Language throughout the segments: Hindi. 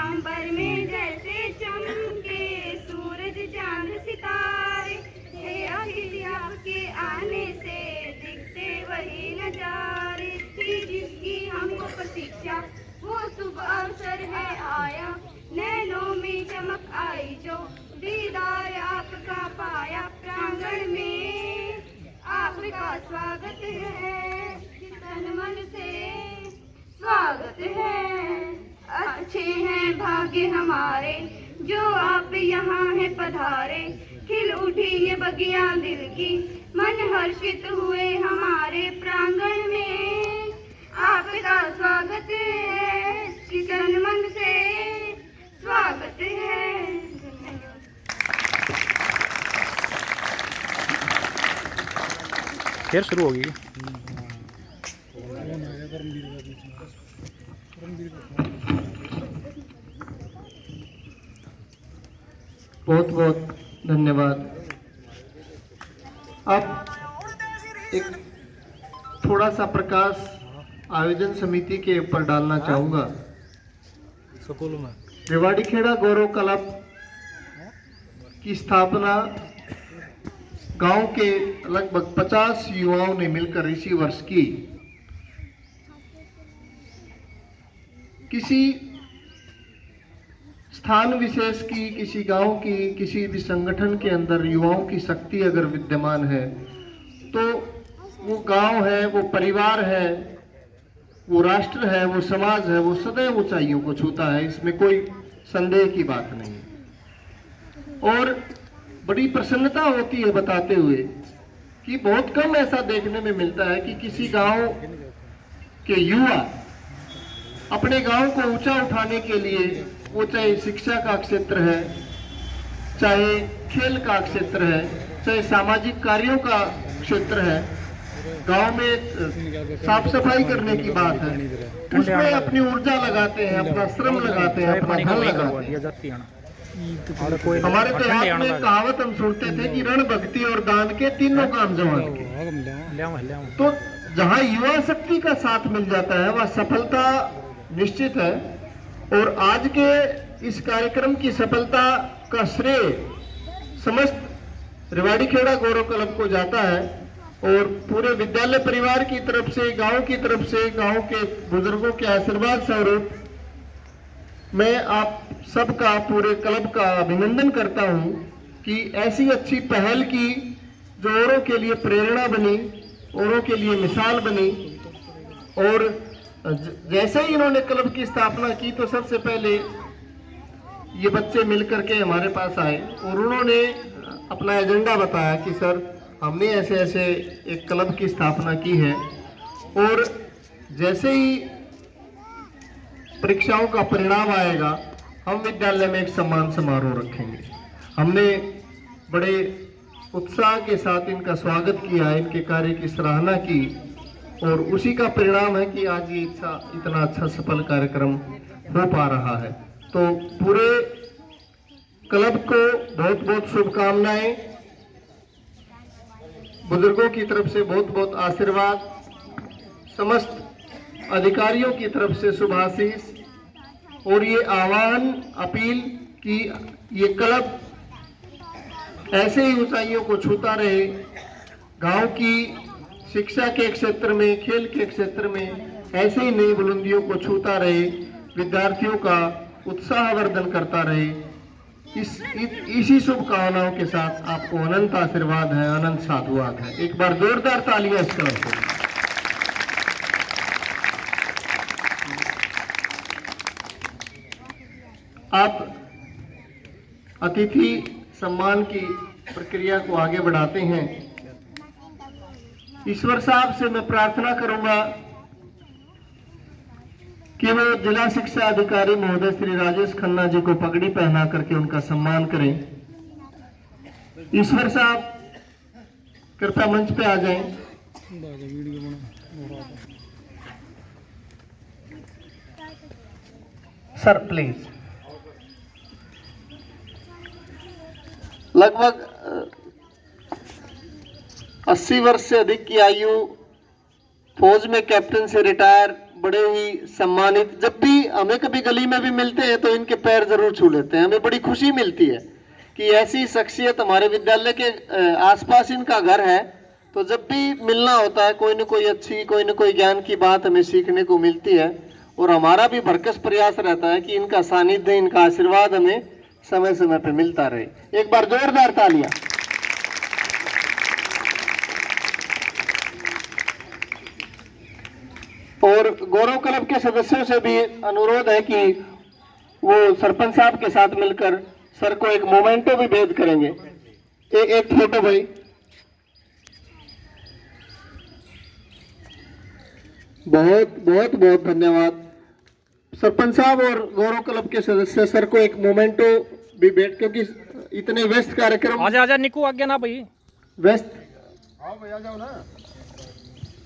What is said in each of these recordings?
अंबर में जैसे चमके सूरज चांद सितारे, हे अहिल्या आपके आने से दिखते वही नजारे, कि जिसकी हमको प्रतीक्षा वो शुभ अवसर है आया, नैनों में चमक आई जो दीदार आपका पाया, प्रांगण में आपका स्वागत है, तन मन से स्वागत है। अच्छे हैं भाग्य हमारे जो आप यहाँ है पधारे, खिल उठी ये बगिया दिल की मन हर्षित हुए हमारे, प्रांगण में आपका स्वागत है, तन मन से स्वागत है। फिर शुरू होगी। बहुत बहुत धन्यवाद। अब एक थोड़ा सा प्रकाश आयोजन समिति के ऊपर डालना चाहूँगा। स्कूल में रेवाड़ीखेड़ा गौरव क्लब की स्थापना गांव के लगभग 50 युवाओं ने मिलकर इसी वर्ष की। किसी स्थान विशेष की, किसी गांव की, किसी भी संगठन के अंदर युवाओं की शक्ति अगर विद्यमान है तो वो गांव है, वो परिवार है, वो राष्ट्र है, वो समाज है, वो सदैव ऊंचाइयों को छूता है, इसमें कोई संदेह की बात नहीं। और बड़ी प्रसन्नता होती है बताते हुए कि बहुत कम ऐसा देखने में मिलता है कि किसी गांव के युवा अपने गांव को ऊंचा उठाने के लिए, वो चाहे शिक्षा का क्षेत्र है, चाहे खेल का क्षेत्र है, चाहे सामाजिक कार्यों का क्षेत्र है, गांव में साफ सफाई करने की बात है, उसमें अपनी ऊर्जा लगाते हैं, अपना श्रम लगाते हैं, अपना धन लगाते हैं। हमारे देहात में कहावत हम सुनते थे कि रण, भक्ति और दान के तीनों काम जवान के। तो जहाँ युवा शक्ति का साथ मिल जाता है वह सफलता निश्चित है। और आज के इस कार्यक्रम की सफलता का श्रेय समस्त रेवाड़ीखेड़ा गौरव क्लब को जाता है और पूरे विद्यालय परिवार की तरफ से, गांव की तरफ से, गांव के बुजुर्गों के आशीर्वाद स्वरूप मैं आप सबका, पूरे क्लब का अभिनंदन करता हूं कि ऐसी अच्छी पहल की जो औरों के लिए प्रेरणा बनी, औरों के लिए मिसाल बनी। और जैसे ही इन्होंने क्लब की स्थापना की तो सबसे पहले ये बच्चे मिलकर के हमारे पास आए और उन्होंने अपना एजेंडा बताया कि सर हमने ऐसे ऐसे एक क्लब की स्थापना की है और जैसे ही परीक्षाओं का परिणाम आएगा हम विद्यालय में एक सम्मान समारोह रखेंगे। हमने बड़े उत्साह के साथ इनका स्वागत किया, इनके कार्य की सराहना की और उसी का परिणाम है कि आज ये इतना अच्छा सफल कार्यक्रम हो पा रहा है। तो पूरे क्लब को बहुत बहुत शुभकामनाएं, बुजुर्गों की तरफ से बहुत बहुत आशीर्वाद, समस्त अधिकारियों की तरफ से शुभाशीष और ये आह्वान, अपील कि ये क्लब ऐसे ही ऊंचाइयों को छूता रहे, गांव की शिक्षा के क्षेत्र में, खेल के क्षेत्र में ऐसे ही नई बुलंदियों को छूता रहे, विद्यार्थियों का उत्साहवर्धन करता रहे। इसी शुभकामनाओं के साथ आपको अनंत आशीर्वाद है, अनंत साधुवाद है। एक बार जोरदार तालियां इस क्लब को। आप अतिथि सम्मान की प्रक्रिया को आगे बढ़ाते हैं। ईश्वर साहब से मैं प्रार्थना करूंगा कि वो जिला शिक्षा अधिकारी महोदय श्री राजेश खन्ना जी को पगड़ी पहना करके उनका सम्मान करें। ईश्वर साहब कृपया मंच पे आ जाएं। Sir please. लगभग 80 वर्ष से अधिक की आयु, फौज में कैप्टन से रिटायर, बड़े ही सम्मानित, जब भी हमें कभी गली में भी मिलते हैं तो इनके पैर जरूर छू लेते हैं। हमें बड़ी खुशी मिलती है कि ऐसी शख्सियत हमारे विद्यालय के आसपास इनका घर है। तो जब भी मिलना होता है कोई न कोई अच्छी, कोई न कोई ज्ञान की बात हमें सीखने को मिलती है, और हमारा भी भरकस प्रयास रहता है कि इनका सानिध्य, इनका आशीर्वाद हमें समय समय पर मिलता रहे। एक बार जोरदार तालियां। और गौरव क्लब के सदस्यों से भी अनुरोध है कि वो सरपंच साहब के साथ मिलकर सर को एक मोमेंटो भी भेंट करेंगे। एक फोटो भाई। बहुत बहुत बहुत धन्यवाद सरपंच साहब और गौरव क्लब के सदस्य। सर को एक मोमेंटो भी भेंट, क्योंकि इतने व्यस्त कार्यक्रम, आजा आजा निकू आगे ना भाई, व्यस्त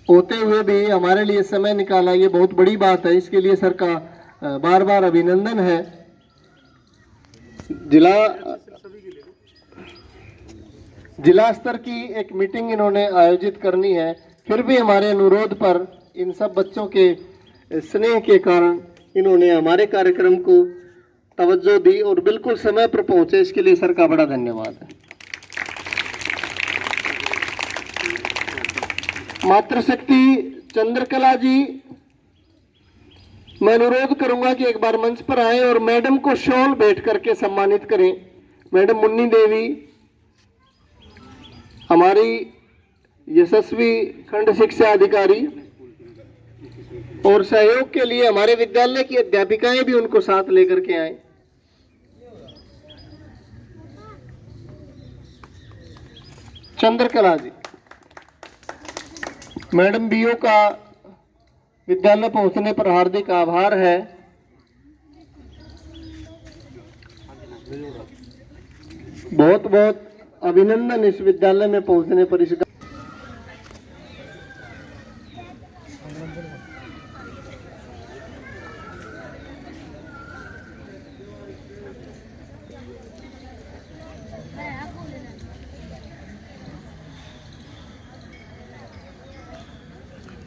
होते हुए भी हमारे लिए समय निकाला, ये बहुत बड़ी बात है। इसके लिए सर का बार बार अभिनंदन है। जिला स्तर की एक मीटिंग इन्होंने आयोजित करनी है, फिर भी हमारे अनुरोध पर इन सब बच्चों के स्नेह के कारण इन्होंने हमारे कार्यक्रम को तवज्जो दी और बिल्कुल समय पर पहुंचे। इसके लिए सर का बड़ा धन्यवाद है। मातृशक्ति चंद्रकला जी, मैं अनुरोध करूंगा कि एक बार मंच पर आए और मैडम को शॉल भेंट करके सम्मानित करें। मैडम मुन्नी देवी हमारी यशस्वी खंड शिक्षा अधिकारी, और सहयोग के लिए हमारे विद्यालय की अध्यापिकाएं भी उनको साथ लेकर के आए। चंद्रकला जी, मैडम बीओ का विद्यालय पहुंचने पर हार्दिक आभार है। बहुत बहुत अभिनंदन इस विद्यालय में पहुंचने पर। इसका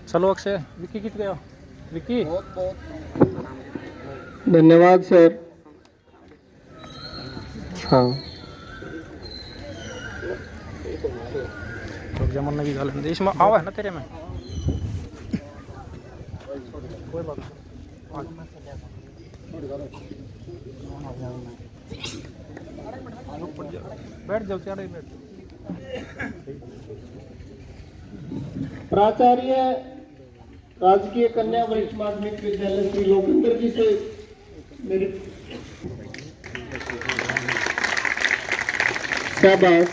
चलो अक्षय, विक्की कित गया, विक्की बहुत बहुत धन्यवाद सर। हाँ जमन ने भी गाल देश में आवा है ना तेरे में, कोई बात बैठ जाओ, चार ही बैठ। प्राचार्य राजकीय कन्या वरिष्ठ माध्यमिक विद्यालय श्री लोकेंद्र जी से मेरी शाबाश।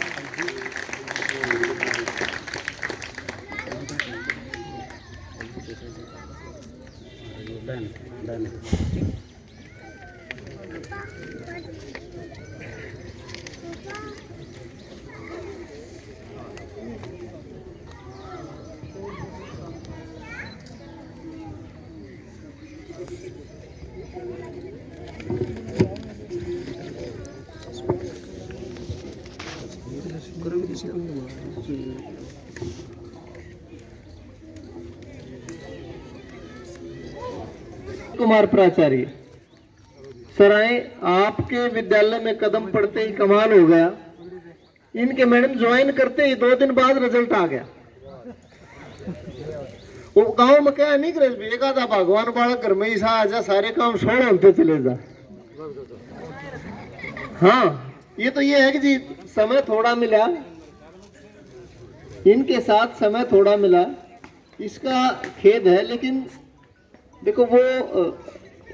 कुमार प्राचार्य सर आए, आपके विद्यालय में कदम पड़ते ही कमाल हो गया। इनके मैडम ज्वाइन करते ही 2 दिन बाद रिजल्ट आ गया। वो गांव में क्या नहीं करे, एक आधा भगवान बालक घर में ही सा आजा, सारे काम छोड़ होते चले जा। हाँ ये तो ये है कि जी समय थोड़ा मिला, इनके साथ समय थोड़ा मिला, इसका खेद है। लेकिन देखो वो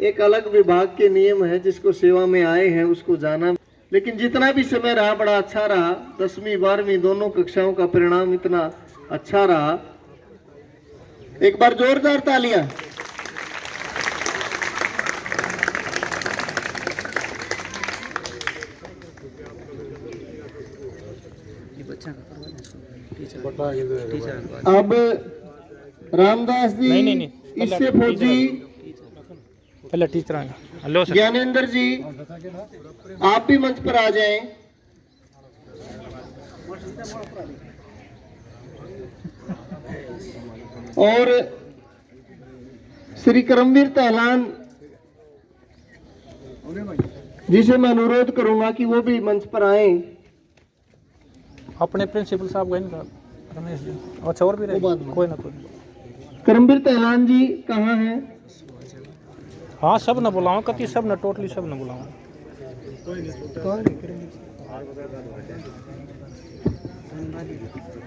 एक अलग विभाग के नियम है, जिसको सेवा में आए हैं उसको जाना। लेकिन जितना भी समय रहा बड़ा अच्छा रहा। 10वीं 12वीं दोनों कक्षाओं का परिणाम इतना अच्छा रहा। एक बार जोरदार तालियां। अब रामदास जी, इससे फौजी, पहले टीचर आएगा। Hello sir. ज्ञानेंद्र जी आप भी मंच पर आ जाएं। और श्री करमवीर तहलान जिसे मैं अनुरोध करूंगा कि वो भी मंच पर आए। अपने प्रिंसिपल साहब का इनका रमेश जी। अच्छा और भी रहे कोई ना कोई। करमवीर तहलान जी कहाँ हैं? हाँ सब न बुलाओ कति सब न टोटली सब न बुलाओ।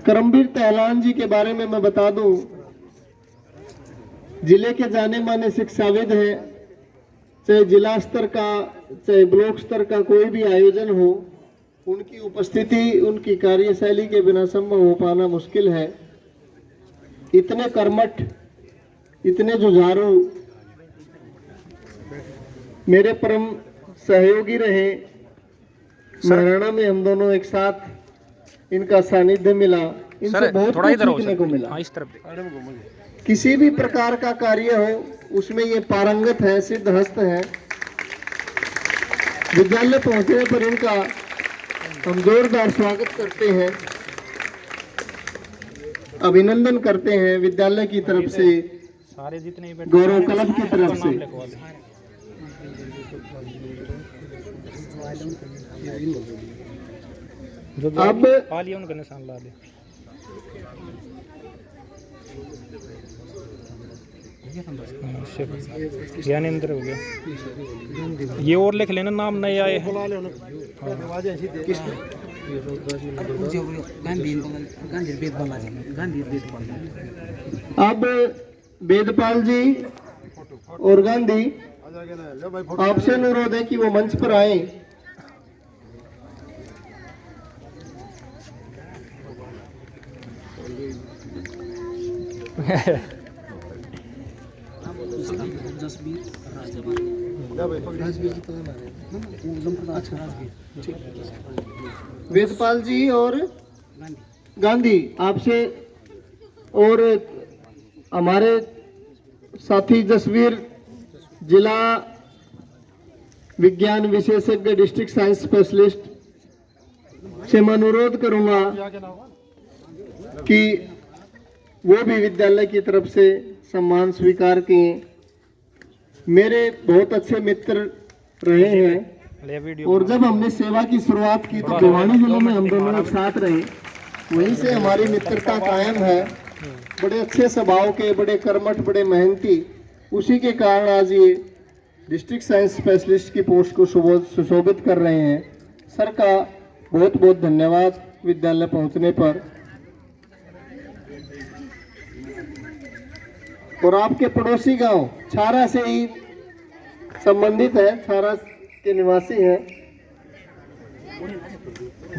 करमवीर तहलान जी के बारे में मैं बता दूं, जिले के जाने माने शिक्षाविद हैं। चाहे जिला स्तर का चाहे ब्लॉक स्तर का कोई भी आयोजन हो, उनकी उपस्थिति उनकी कार्यशैली के बिना संभव हो पाना मुश्किल है। इतने कर्मठ, इतने जुझारू मेरे परम सहयोगी रहे। हरियाणा में हम दोनों एक साथ इनका सानिध्य मिला, इनसे बहुत कुछ सीखने को मिला। इस तरफ किसी भी प्रकार का कार्य हो उसमें ये पारंगत है, सिद्धहस्त है। विद्यालय पहुंचने पर इनका हम जोरदार स्वागत करते हैं, अभिनंदन करते हैं विद्यालय की तरफ से, सारे जितने गौरव क्लब की तरफ से। अब पालियों का निशान ला दे। ज्ञानेंद्र हो गया। ये और लिख लेना नाम नहीं आए हैं। अब वेदपाल जी और गांधी आपसे अनुरोध है कि वो मंच पर आए। वेदपाल जी और गांधी आपसे और हमारे साथी जसवीर जिला विज्ञान विशेषज्ञ डिस्ट्रिक्ट साइंस स्पेशलिस्ट से मैं अनुरोध करूंगा कि वो भी विद्यालय की तरफ से सम्मान स्वीकार किए। मेरे बहुत अच्छे मित्र रहे हैं और जब हमने सेवा की शुरुआत की तो भिवानी जिले में हम दोनों एक साथ रहे, वहीं से हमारी मित्रता कायम है। बड़े अच्छे स्वभाव के, बड़े कर्मठ, बड़े मेहनती, उसी के कारण आज ये डिस्ट्रिक्ट साइंस स्पेशलिस्ट की पोस्ट को सुशोभित कर रहे हैं। सर का बहुत बहुत धन्यवाद विद्यालय पहुंचने पर। और आपके पड़ोसी गांव छारा से ही संबंधित है, छारा के निवासी हैं।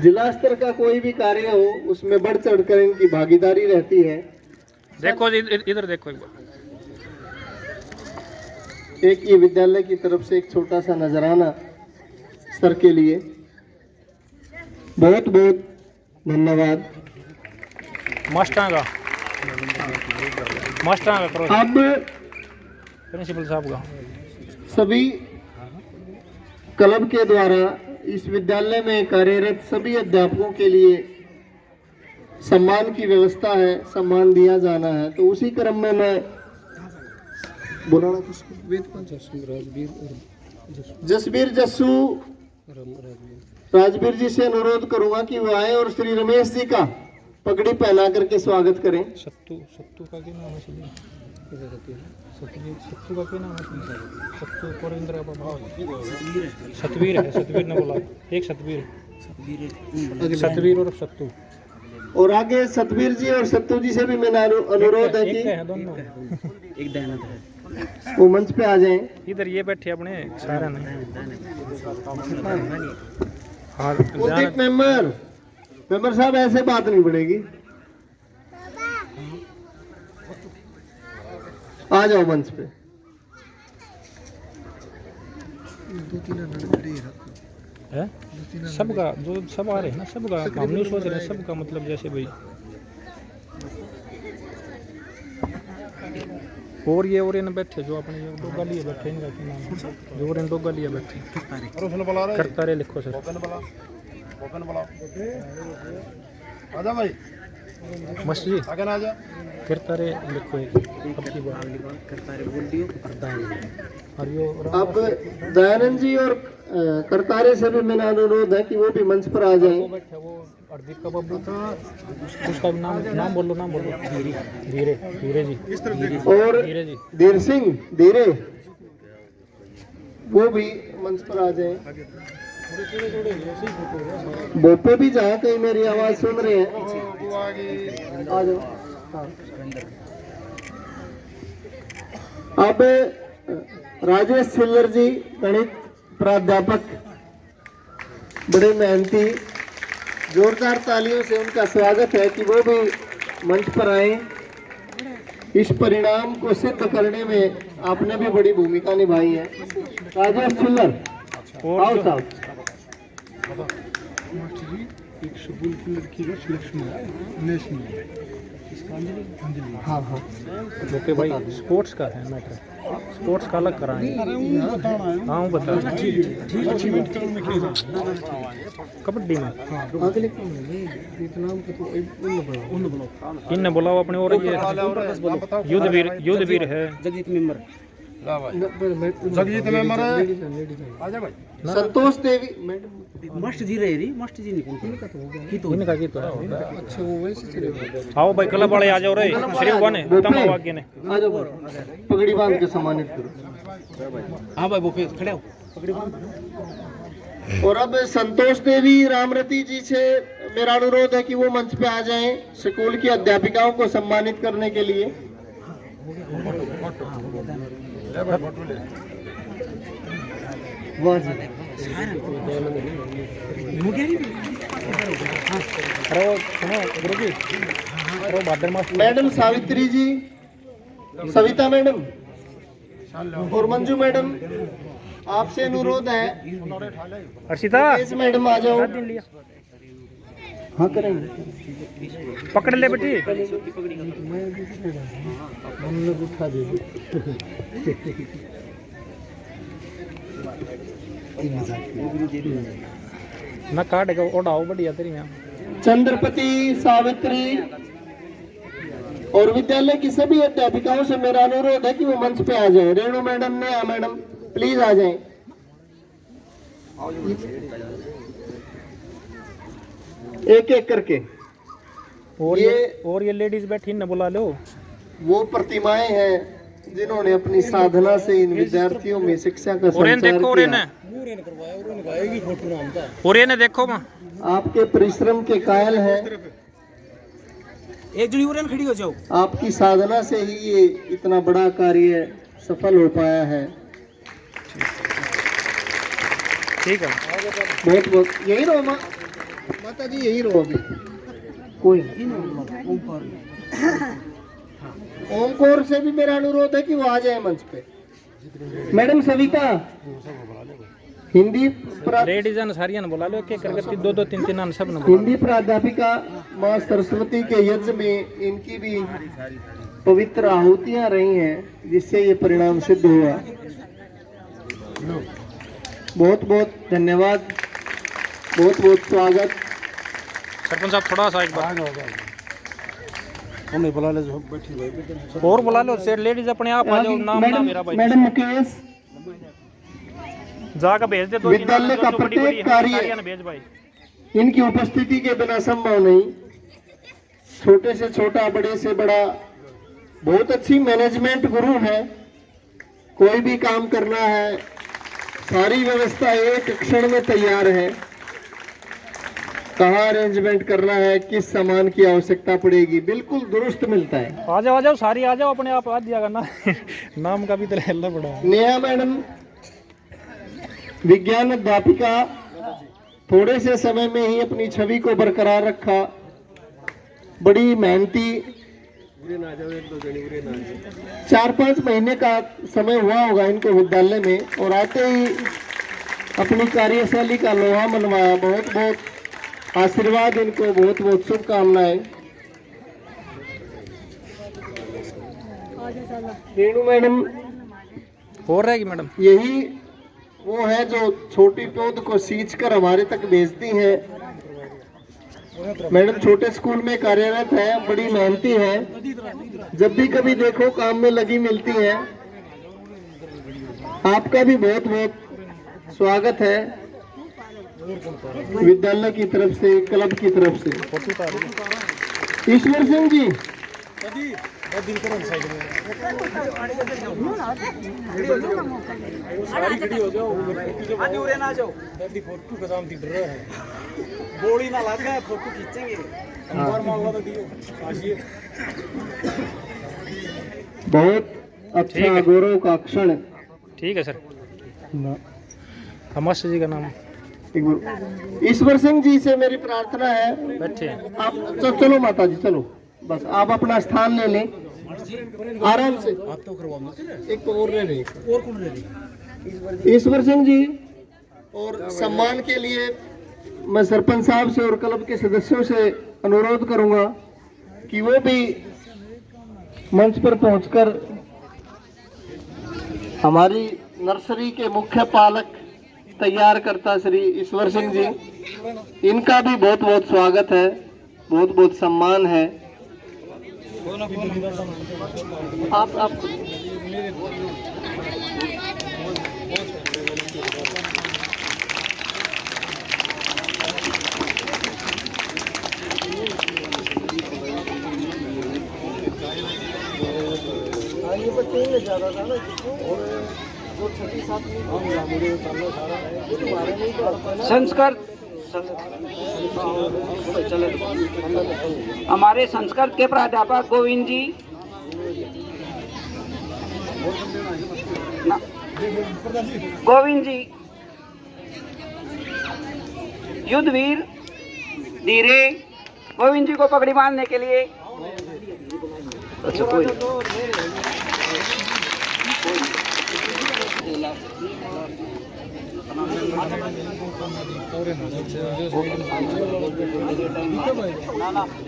जिला स्तर का कोई भी कार्य हो उसमें बढ़ चढ़कर इनकी भागीदारी रहती है। देखो इधर देखो एक बार। एक ये विद्यालय की तरफ से एक छोटा सा नजराना सर के लिए बहुत बहुत धन्यवाद। मास्टर का करो। अब प्रिंसिपल साहब का सभी क्लब के द्वारा इस विद्यालय में कार्यरत सभी अध्यापकों के लिए सम्मान की व्यवस्था है, सम्मान दिया जाना है। तो उसी क्रम में मैं बुलाना जसबीर जस्सू राजवीर जी से अनुरोध करूंगा कि वो आए और श्री रमेश जी का पगड़ी पहना करके स्वागत करें। सत्तू का क्या नाम है? सत्तू का क्या नाम है? सत्तू कोरिंद्र सतवीर है। सतवीर ने बोला एक सतवीर और सत्तू। और आगे सतवीर जी और सत्तू जी से भी मेरा अनुरोध है कि दोनों वो मंच पे आ जाएं। इधर ये बैठे अपने सारा नहीं। उदित मेंबर साहब ऐसे बात नहीं बढ़ेगी, आ जाओ मंच पे। है सबका जो सब आ रहे हैं ना, सबका हम नहीं सोच रहे, सबका मतलब जैसे भाई और ये और इन बैठे जो अपने ये डोगा लिए बैठे, इनका क्या नाम है जो और इन डोगा लिए बैठे करता रहे। लिखो सर आजा भाई मस्त जी करता रे लिखो एक अब की बात करता रे बोल दियो और यो अब दयानंद जी और करतारे से भी मेरा अनुरोध है कि वो भी मंच पर आ जाएं। बैठे वो अर्जित का बब्बू उसका नाम बोलो धीरे धीरे जी और धीरे जी धीर सिंह धीरे वो भी मंच पर आ जाएं। बोपे भी जहाँ कहीं मेरी आवाज सुन रहे हैं आ जाओ। हाँ। अब राजेश छिल्लर जी गणित प्राध्यापक बड़े मेहनती, जोरदार तालियों से उनका स्वागत है कि वो भी मंच पर आए। इस परिणाम को सिद्ध करने में आपने भी बड़ी भूमिका निभाई है। राजेश छिल्लर आओ साहब। एक स्कूल की लड़की का सिलेक्शन हुआ नेशनल हाँ हाँ ओके भाई स्पोर्ट्स का है मैटर स्पोर्ट्स का अलग कराएंगे हाँ बता कबड्डी में इनने बोला अपने और ये युद्ध वीर है जगजीत मेंबर संतोष देवी मास्टर जी रहे मास्टर जी इनका की तो अच्छा वो वैसे चले आओ भाई क्लब वाले आ जाओ रे श्री बने तम वाक्य ने आ जाओ पगड़ी बांध के सम्मानित करो। हाँ भाई बोपे खड़े हो पगड़ी बांध। और अब संतोष देवी रामरती जी से मेरा अनुरोध है कि वो मंच पे आ जाएं स्कूल की अध्यापिकाओं को सम्मानित करने के लिए। अरे सुनो गुरु जी अरे भाद्र मास मैडम सावित्री जी, सविता मैडम और मंजू मैडम आपसे अनुरोध है। अर्षिता मैडम आ जाओ। हाँ करेंगे पकड़ ले बेटी उठा दे ना काटेगा उड़ाओ बढ़िया तेरी यहाँ चंद्रपति सावित्री और विद्यालय की सभी अध्यापिकाओं से मेरा अनुरोध है कि वो मंच पे आ जाए। रेणु मैडम ने मैडम प्लीज आ जाएं। एक एक करके और ये लेडीज बैठी न बुला लो। वो प्रतिमाएं हैं जिन्होंने अपनी साधना से इन विद्यार्थियों में शिक्षा का संचार देखो किया। और ये ने देखो मां आपके परिश्रम के कायल हैं। एक जनी उरेन खड़ी हो जाओ। आपकी साधना से ही ये इतना बड़ा कार्य सफल हो पाया है। ठीक है बहुत बहुत यही रहो माता जी यही रहो अभी कोई ओमकोर से भी मेरा अनुरोध है कि वो आ जाए मंच पे। मैडम सविता हिंदी लेडीज सारिया ने बुला लो एक एक करके दो दो तीन तीन सब ने हिंदी प्राध्यापिका माँ सरस्वती के यज्ञ में इनकी भी पवित्र आहुतियां रही हैं जिससे ये परिणाम सिद्ध हुआ। बहुत बहुत धन्यवाद, बहुत बहुत स्वागत। सरपंच साहब थोड़ा सा एक बार हमें बुला ले जो बैठी भाई और बुला लो सेठ लेडीज अपने आप आ जाओ। नाम ना मेरा भाई मैडम मुकेश जाकर भेज दे। तो विद्यालय का प्रत्येक कार्य भेज भाई इनकी उपस्थिति के बिना संभव नहीं। छोटे से छोटा बड़े से बड़ा बहुत अच्छी मैनेजमेंट गुरु है। कोई भी काम करना है सारी व्यवस्था एक क्षण में तैयार है। कहाँ अरेंजमेंट करना है, किस सामान की आवश्यकता पड़ेगी, बिल्कुल दुरुस्त मिलता है। आ जाओ सारी आ जाओ अपने आप आ दिया करना नाम का भी तो हल्ला पड़ा है। नेहा मैडम विज्ञान अध्यापिका, थोड़े से समय में ही अपनी छवि को बरकरार रखा। बड़ी मेहनती, 4-5 महीने का समय हुआ होगा इनको विद्यालय में और आते ही अपनी कार्यशैली का लोहा मनवाया। बहुत बहुत आशीर्वाद इनको, बहुत बहुत शुभकामनाएं। रेणु मैडम हो रहेगी मैडम यही वो है जो छोटी पौध को सींच कर हमारे तक भेजती हैं। मैडम छोटे स्कूल में कार्यरत है, बड़ी मेहनती है, जब भी कभी देखो काम में लगी मिलती है। आपका भी बहुत बहुत स्वागत है विद्यालय की तरफ से, क्लब की तरफ से। ईश्वर सिंह जी, गोली ना लगा फोटो खींचेंगे। बहुत अच्छा गौरव का क्षण। ठीक है सर। मास्टर जी का नाम एक बार ईश्वर सिंह जी से मेरी प्रार्थना है, बैठे आप चलो माता जी चलो, बस आप अपना स्थान ले लें आराम से। एक तो और ले लें, और कौन ले लें? ईश्वर सिंह जी। और सम्मान के लिए मैं सरपंच साहब से और क्लब के सदस्यों से अनुरोध करूंगा कि वो भी मंच पर पहुंचकर हमारी नर्सरी के मुख्य पालक तैयार करता श्री ईश्वर सिंह जी, इनका भी बहुत बहुत स्वागत है, बहुत बहुत सम्मान है। आप ज्यादा था ना, संस्कृत हमारे संस्कृत के प्राध्यापक गोविंद जी, युद्धवीर धीरे गोविंद जी को पगड़ी बांधने के लिए। अच्छा कोई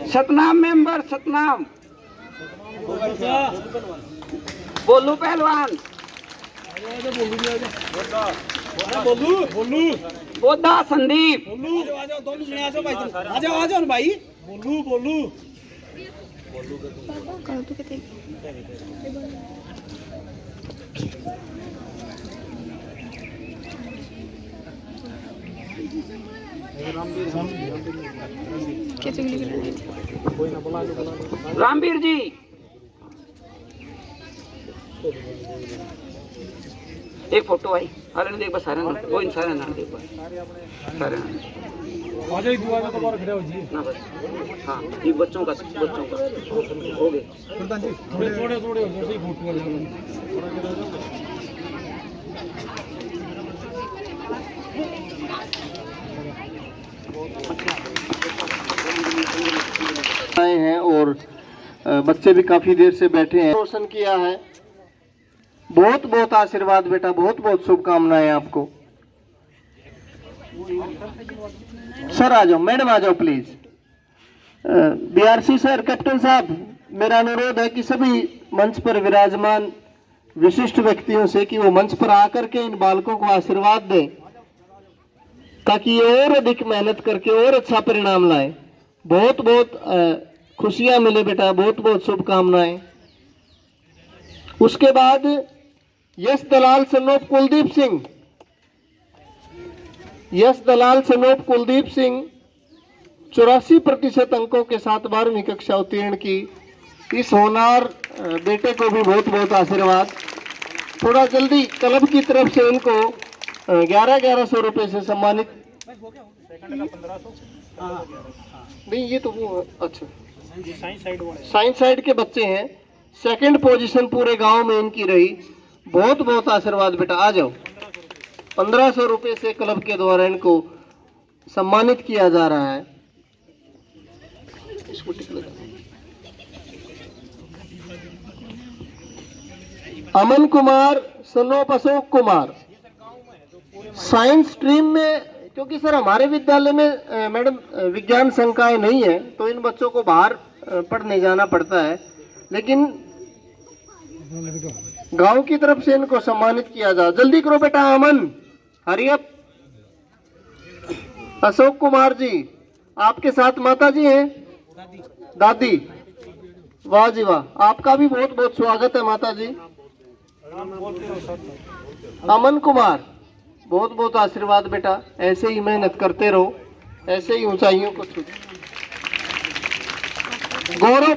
सतनाम मेंबर, सतनाम बोलू पहलवान, बोधा संदीप, भाई बोलू रामवीर जी, एक फोटो आई अरे देख बस सारे वो इन सारे नाम देख बस सारे आ जाए दुआ में तो बार खड़े हो जी ना बस। हाँ ये बच्चों का हो गए प्रधान जी, थोड़े थोड़े थोड़े हो जैसे ही फोटो आए हैं और बच्चे भी काफी देर से बैठे हैं, रोशन किया है। बहुत बहुत आशीर्वाद बेटा, बहुत बहुत शुभकामनाएं आपको। सर आ जाओ, मैडम आ जाओ प्लीज। बीआरसी सर, कैप्टन साहब, मेरा अनुरोध है कि सभी मंच पर विराजमान विशिष्ट व्यक्तियों से कि वो मंच पर आकर के इन बालकों को आशीर्वाद दें ताकि ये और अधिक मेहनत करके और अच्छा परिणाम लाए। बहुत बहुत खुशियां मिले बेटा, बहुत बहुत शुभकामनाएं। उसके बाद यश दलाल सनोप कुलदीप सिंह, यश दलाल सनोप कुलदीप सिंह 84% अंकों के साथ 12वीं कक्षा उत्तीर्ण की। इस होनहार बेटे को भी बहुत बहुत आशीर्वाद। थोड़ा जल्दी क्लब की तरफ से इनको 1100 रुपए से सम्मानित। नहीं ये तो वो अच्छा साइंस साइड के बच्चे हैं, सेकंड पोजीशन पूरे गांव में इनकी रही। बहुत बहुत आशीर्वाद बेटा, आ जाओ। 1500 रुपए से क्लब के द्वारा इनको सम्मानित किया जा रहा है। इसको टिक लगा। अमन कुमार सनोप अशोक कुमार, साइंस स्ट्रीम में, क्योंकि सर हमारे विद्यालय में मैडम विज्ञान संकाय नहीं है तो इन बच्चों को बाहर पढ़ने जाना पड़ता है, लेकिन गांव की तरफ से इनको सम्मानित किया जा। जल्दी करो बेटा अमन, हरी अप। अशोक कुमार जी आपके साथ माता जी हैं, दादी, वाह जी वाह। आपका भी बहुत बहुत स्वागत है माता जी। अमन कुमार, बहुत बहुत आशीर्वाद बेटा, ऐसे ही मेहनत करते रहो, ऐसे ही ऊंचाइयों को छू। गौरव,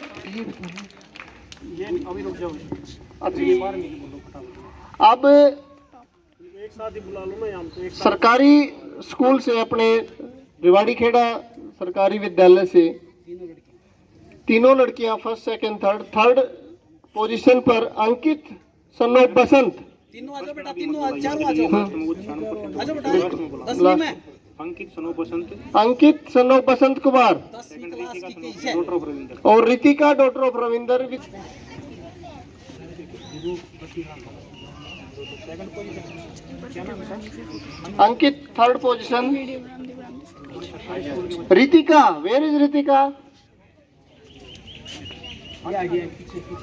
अब सरकारी स्कूल से अपने रिवाड़ी खेड़ा सरकारी विद्यालय से तीनों लड़कियां फर्स्ट सेकंड थर्ड पोजीशन पर अंकित सन ऑफ बसंत, तीनों आ जाओ बेटा, तीनों आ चारों आ जाओ, आ जाओ बेटा 10वीं में अंकित सन ऑफ बसंत कुमार 10वीं क्लास की कैसे और Ritika daughter of Ravinder Ankit third position. Ritika, where is Ritika?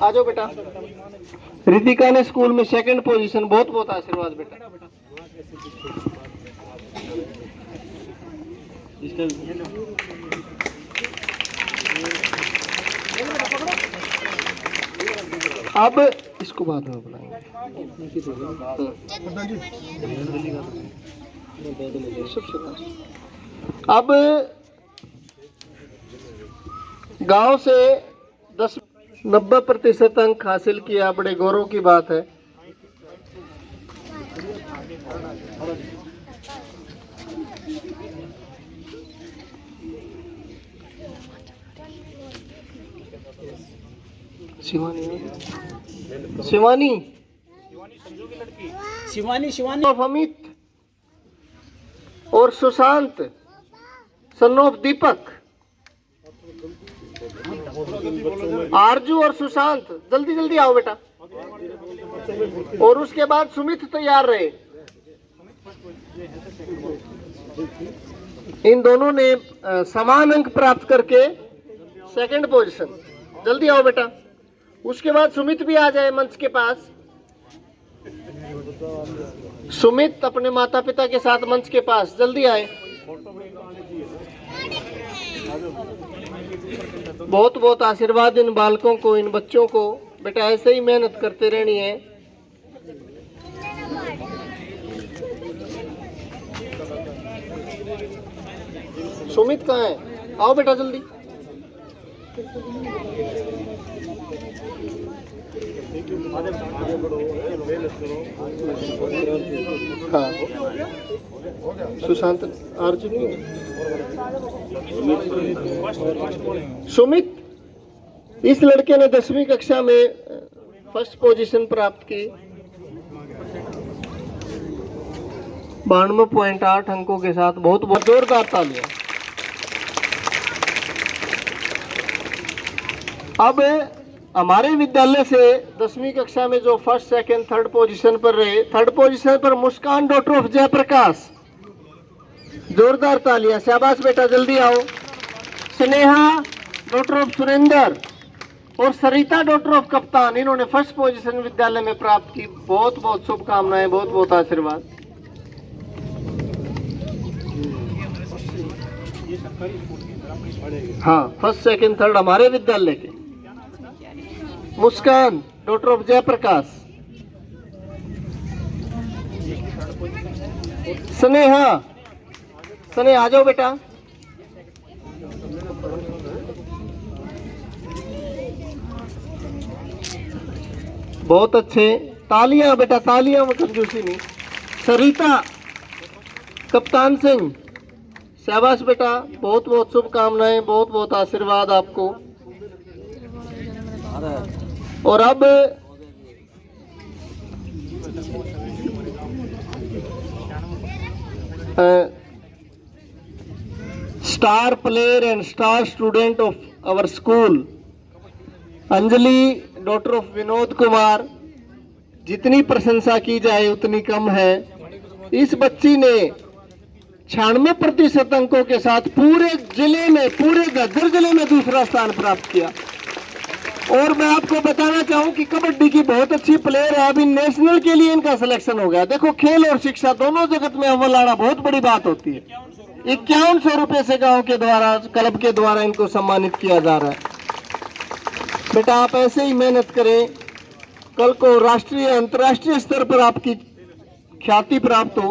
आ जाओ बेटा। रितिका ने स्कूल में सेकंड पोजीशन, बहुत बहुत आशीर्वाद बेटा। अब इसको बाद में बुलाएंगे। अब गांव से 90% अंक हासिल किया, बड़े गौरव की बात है। शिवानी शिवानी ऑफ अमित और सुशांत सन ऑफ दीपक। आरजू और सुशांत जल्दी जल्दी आओ बेटा। और उसके बाद सुमित तैयार रहे। इन दोनों ने समान अंक प्राप्त करके सेकंड पोजीशन। जल्दी आओ बेटा। उसके बाद सुमित भी आ जाए मंच के पास। सुमित अपने माता पिता के साथ मंच के पास जल्दी आए। बहुत बहुत आशीर्वाद इन बालकों को, इन बच्चों को। बेटा ऐसे ही मेहनत करते रहनी है। सुमित कहाँ है? आओ बेटा जल्दी। हाँ, सुशांत अर्जुन नहीं। सुमित, इस लड़के ने 10वीं कक्षा में फर्स्ट पोजीशन प्राप्त की 92.8 अंकों के साथ। बहुत बहुत जोरदार तालियां। अब हमारे विद्यालय से 10वीं कक्षा में जो फर्स्ट सेकंड थर्ड पोजीशन पर रहे, थर्ड पोजीशन पर मुस्कान डॉटर ऑफ जयप्रकाश। जोरदार तालियां। शाबाश बेटा, जल्दी आओ। स्नेहा डॉटर ऑफ सुरेंद्र और सरिता डॉटर ऑफ कप्तान, इन्होंने फर्स्ट पोजीशन विद्यालय में प्राप्त की। बहुत बहुत शुभकामनाएं, बहुत बहुत आशीर्वाद। हाँ, फर्स्ट सेकंड थर्ड हमारे विद्यालय के। मुस्कान डॉटर ऑफ जयप्रकाश। स्नेहा, स्नेहा आ जाओ बेटा। बहुत अच्छे। तालियां बेटा, तालियां, कंजूसी नहीं। सरिता कप्तान सिंह, शाबाश बेटा, बहुत बहुत शुभकामनाएं, बहुत बहुत आशीर्वाद आपको। और अब star player and star student of our school Anjali daughter of Vinod Kumar. जितनी प्रशंसा की जाए उतनी कम है। इस बच्ची ने 96% अंकों के साथ पूरे जिले में, पूरे गद्दर जिले में दूसरा स्थान प्राप्त किया। और मैं आपको बताना चाहूं कि कबड्डी की बहुत अच्छी प्लेयर है। अभी नेशनल के लिए इनका सिलेक्शन हो गया। देखो, खेल और शिक्षा दोनों जगत में अव्वल आना बहुत बड़ी बात होती है। 5100 रुपए से गांव के द्वारा, क्लब के द्वारा इनको सम्मानित किया जा रहा है। बेटा आप ऐसे ही मेहनत करें, कल को राष्ट्रीय अंतर्राष्ट्रीय स्तर पर आपकी ख्याति प्राप्त हो।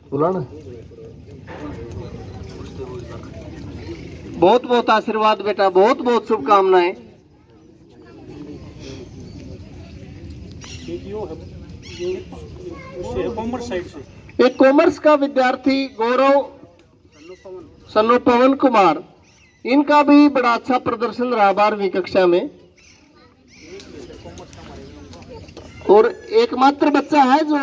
बोला ना, बहुत बहुत आशीर्वाद बेटा, बहुत बहुत शुभकामनाएं। कॉमर्स साइड से एक कॉमर्स का विद्यार्थी गौरव सन्नो पवन कुमार, इनका भी बड़ा अच्छा प्रदर्शन रहा 12वीं कक्षा में। और एकमात्र बच्चा है जो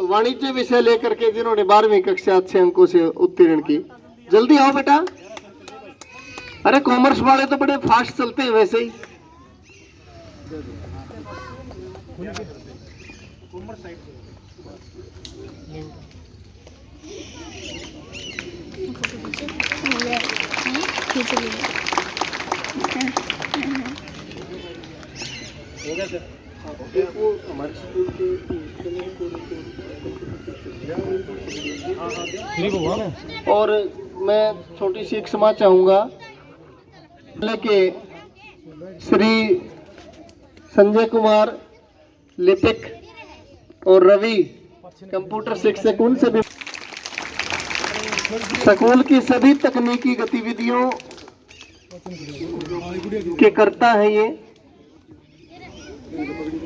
वाणिज्य विषय लेकर के जिन्होंने 12वीं कक्षा अच्छे अंकों से उत्तीर्ण की। जल्दी आओ बेटा। अरे कॉमर्स वाले तो बड़े फास्ट चलते हैं वैसे ही। हमारे स्कूल के और मैं छोटी सी एक क्षमा चाहूंगा के श्री संजय कुमार लिपिक और रवि कंप्यूटर शिक्षक, उनसे भी स्कूल की सभी तकनीकी गतिविधियों के करता है ये।